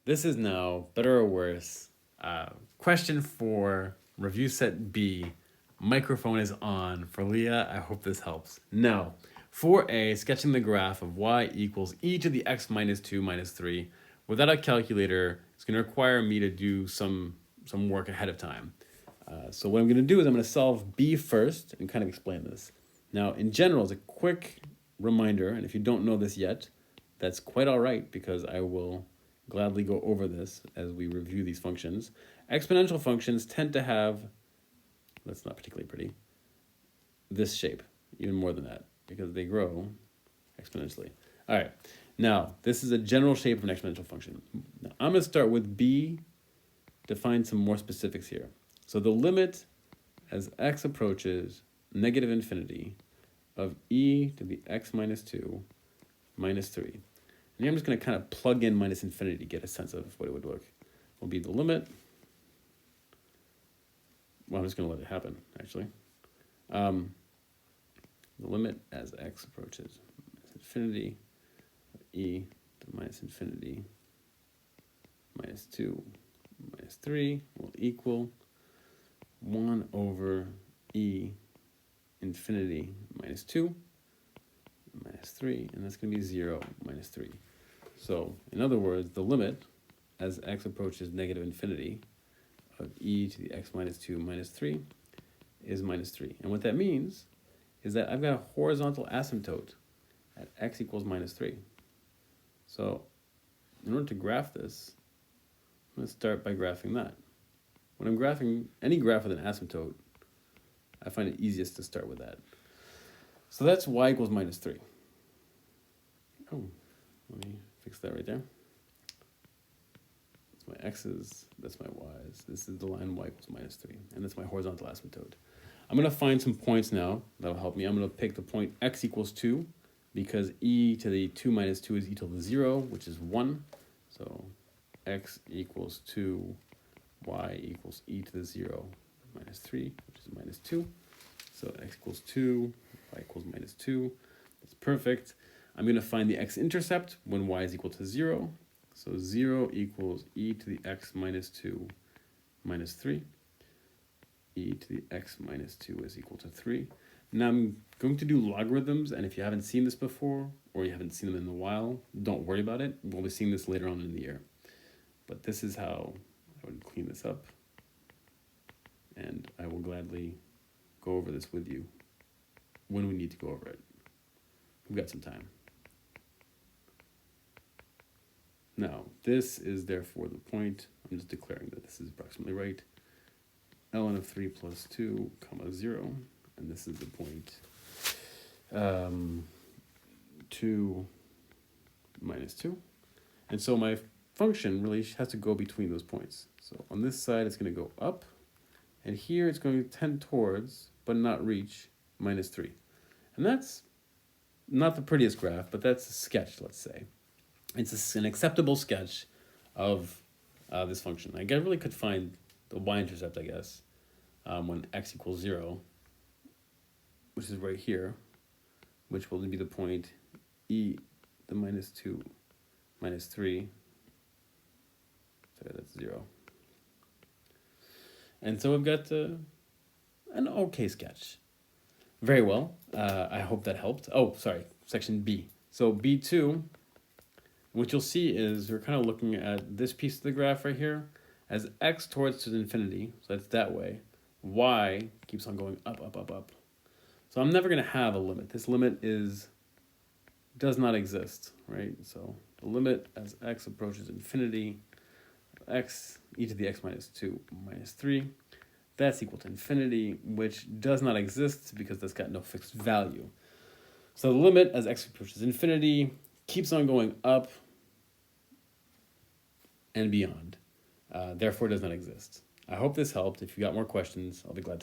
This is now, better or worse, question 4, review set B. Microphone is on. For Leah, I hope this helps. Now, 4A, sketching the graph of y equals e to the x minus 2 minus 3. Without a calculator, it's going to require me to do some work ahead of time. So what I'm going to do is I'm going to solve B first and kind of explain this. Now, in general, as a quick reminder, and if you don't know this yet, that's quite all right because I will gladly go over this as we review these functions. Exponential functions tend to have, that's not particularly pretty, this shape, even more than that, because they grow exponentially. All right, now this is a general shape of an exponential function. Now, I'm going to start with B to find some more specifics here. So the limit as x approaches negative infinity of e to the x minus 2 minus 3. And here I'm just going to kind of plug in minus infinity to get a sense of what it would look. Will be the limit. Well, I'm just going to let it happen, actually. The limit as x approaches infinity of e to minus infinity minus 2 minus 3 will equal 1 over e infinity minus 2 minus 3, and that's going to be 0 minus 3. So, in other words, the limit as x approaches negative infinity of e to the x minus 2 minus 3 is minus 3. And what that means is that I've got a horizontal asymptote at x equals minus 3. So, in order to graph this, I'm going to start by graphing that. When I'm graphing any graph with an asymptote, I find it easiest to start with that. So that's y equals minus 3. Oh, let me fix that right there. That's my x's, that's my y's. This is the line y equals minus 3, and that's my horizontal asymptote. I'm going to find some points now that'll help me. I'm going to pick the point x equals 2, because e to the 2 minus 2 is e to the 0, which is 1. So x equals 2, y equals e to the 0 minus 3, which is minus 2. So x equals 2, y equals minus 2. That's perfect. I'm going to find the x-intercept when y is equal to 0. So 0 equals e to the x minus 2 minus 3. E to the x minus 2 is equal to 3. Now I'm going to do logarithms, and if you haven't seen this before, or you haven't seen them in a while, don't worry about it. We'll be seeing this later on in the year. But this is how I would clean this up, and I will gladly go over this with you when we need to go over it. We've got some time. Now, this is therefore the point. I'm just declaring that this is approximately right. ln of 3 plus 2, comma 0. And this is the point 2 minus 2. And so my function really has to go between those points. So on this side, it's going to go up. And here it's going to tend towards, but not reach, minus 3. And that's not the prettiest graph, but that's a sketch, let's say. It's an acceptable sketch of this function. I really could find the y-intercept, I guess, when x equals 0, which is right here, which will be the point e to minus 2 minus 3. Sorry, that's 0. And so we've got an okay sketch. Very well. I hope that helped. Oh, sorry, section B. So B2, what you'll see is we're kind of looking at this piece of the graph right here. As x towards infinity, so that's that way, y keeps on going up, up, up, up. So I'm never going to have a limit. This limit does not exist, right? So the limit as x approaches infinity, x e to the x minus 2 minus 3, that's equal to infinity, which does not exist because that's got no fixed value. So the limit as x approaches infinity keeps on going up and beyond. Therefore, it does not exist. I hope this helped. If you got more questions, I'll be glad to help.